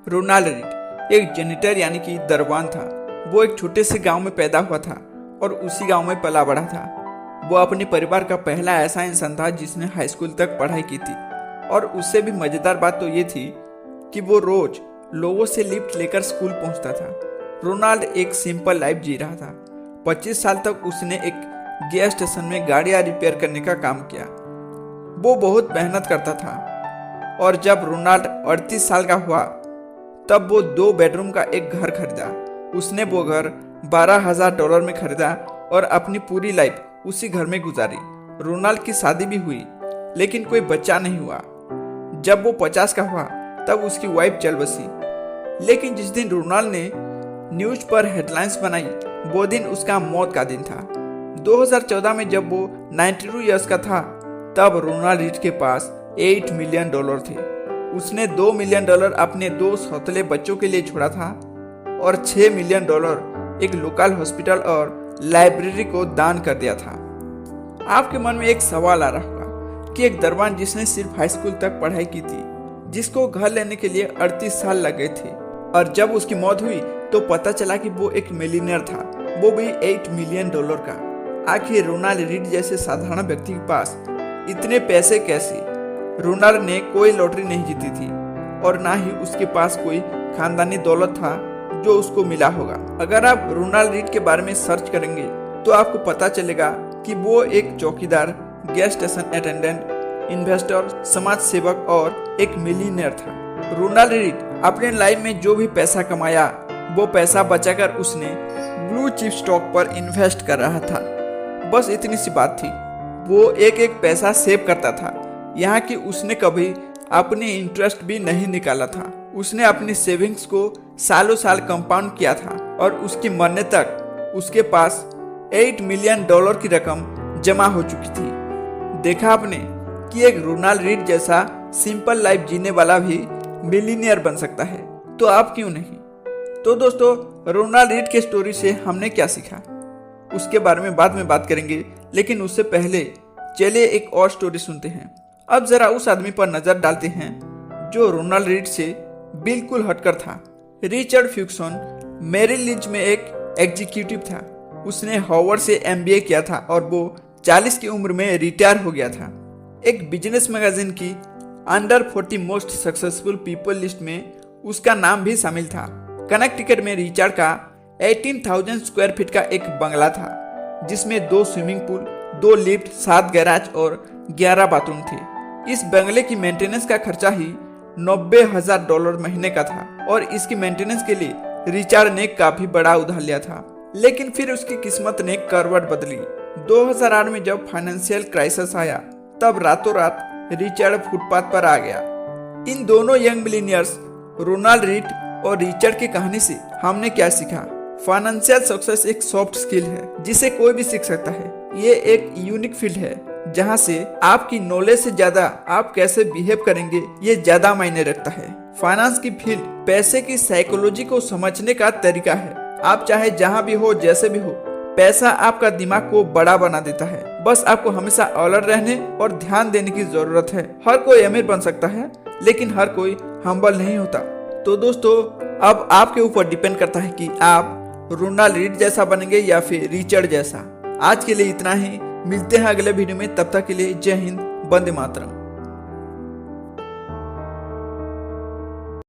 Ronald read एक janitor यानी कि दरबान था। वो एक छोटे से गांव में पैदा हुआ था और उसी गांव में पला बढ़ा था। वो अपने परिवार का पहला ऐसा इंसान था जिसने हाई स्कूल तक पढ़ाई की थी। और उससे भी मजेदार बात तो ये थी कि वो रोज लोगों से लिफ्ट लेकर स्कूल पहुंचता था। रोनाल्ड एक सिंपल लाइफ जी रहा था। 25 साल तक उसने एक गैस स्टेशन में गाड़ियां रिपेयर करने का काम किया। वो बहुत मेहनत करता था और जब रोनाल्ड 38 साल का हुआ तब वो 2 बेडरूम का एक घर खरीदा। उसने वो घर $12,000 में खरीदा और अपनी पूरी लाइफ उसी घर में गुजारी। रोनाल्ड की शादी भी हुई लेकिन कोई बच्चा नहीं हुआ। जब वो 50 का हुआ तब उसकी वाइफ चल बसी। लेकिन जिस दिन रोनाल्ड ने न्यूज पर हेडलाइंस बनाई वो दिन उसका मौत का दिन था। 2014 में जब वो 92 ईयर्स का था तब रोनाल्ड रीड के पास $8 मिलियन थे। उसने $2 मिलियन अपने 2 सौतेले बच्चों के लिए छोड़ा था और $6 मिलियन एक लोकल हॉस्पिटल और लाइब्रेरी को दान कर दिया था। आपके मन में एक सवाल आ रहा होगा कि एक दरबान जिसने सिर्फ हाई स्कूल तक पढ़ाई की थी, जिसको घर लेने के लिए 38 साल लगे थे और जब उसकी मौत हुई तो पता चला कि वो एक मिलियनर था, वो भी $8 मिलियन का। आखिर रोनाल्ड रीड जैसे साधारण व्यक्ति के पास इतने पैसे कैसे? रोनाल्ड ने कोई लॉटरी नहीं जीती थी और ना ही उसके पास कोई खानदानी दौलत था जो उसको मिला होगा। अगर आप रोनाल्ड रीड के बारे में सर्च करेंगे तो आपको पता चलेगा कि वो एक चौकीदार, गैस स्टेशन अटेंडेंट, इन्वेस्टर, समाज सेवक और एक मिलियनेयर था। रोनाल्ड रीड अपने लाइफ में जो भी पैसा कमाया वो पैसा बचाकर उसने ब्लू चिप स्टॉक पर इन्वेस्ट कर रहा था। बस इतनी सी बात थी। वो एक पैसा सेव करता था, यहाँ कि उसने कभी अपनी इंटरेस्ट भी नहीं निकाला था। उसने अपनी सेविंग्स को सालों साल कंपाउंड किया था और उसकी मरने तक उसके पास $8 मिलियन की रकम जमा हो चुकी थी। देखा आपने कि एक रोनाल्ड रीड जैसा सिंपल लाइफ जीने वाला भी मिलियनियर बन सकता है, तो आप क्यों नहीं? तो दोस्तों, रोनाल्ड रीड के स्टोरी से हमने क्या सीखा उसके बारे में बाद में बात करेंगे, लेकिन उससे पहले चलिए एक और स्टोरी सुनते हैं। अब जरा उस आदमी पर नजर डालते हैं जो रोनाल्ड रीड से बिल्कुल हटकर था। रिचर्ड फ्यूक्सन मेरिल लिंच में एक एग्जीक्यूटिव था। उसने हार्वर्ड से MBA किया था और वो 40 की उम्र में रिटायर हो गया था। एक बिजनेस मैगजीन की under 40 most successful people list में उसका नाम भी शामिल था। कनेक्टिकट में रिचर्ड का 18,000 स्क्वायर फीट का एक बंगला था जिसमें 2 स्विमिंग पूल, 2 लिफ्ट, 7 गैराज और 11 बाथरूम थे। इस बंगले की मेंटेनेंस का खर्चा ही $90,000 महीने का था और इसकी मेंटेनेंस के लिए रिचर्ड ने काफी बड़ा उधार लिया था। लेकिन फिर उसकी किस्मत ने करवट बदली। 2008 में जब फाइनेंशियल क्राइसिस आया तब रातों रात रिचर्ड फुटपाथ पर आ गया। इन दोनों यंग मिलियनियर्स रोनाल्ड रीड और रिचर्ड की कहानी से हमने क्या सीखा? फाइनेंशियल सक्सेस एक सॉफ्ट स्किल है जिसे कोई भी सीख सकता है। ये एक यूनिक फील्ड है जहाँ से आपकी नॉलेज से ज्यादा आप कैसे बिहेव करेंगे ये ज्यादा मायने रखता है। फाइनेंस की फील्ड पैसे की साइकोलॉजी को समझने का तरीका है। आप चाहे जहाँ भी हो, जैसे भी हो, पैसा आपका दिमाग को बड़ा बना देता है। बस आपको हमेशा अलर्ट रहने और ध्यान देने की जरूरत है। हर कोई अमीर बन सकता है लेकिन हर कोई हम्बल नहीं होता। तो दोस्तों, अब आपके ऊपर डिपेंड करता है कि आप रोनाल्ड रीड जैसा बनेंगे या फिर रिचर्ड जैसा। आज के लिए इतना ही। मिलते हैं अगले वीडियो में, तब तक के लिए जय हिंद, वंदे मातरम।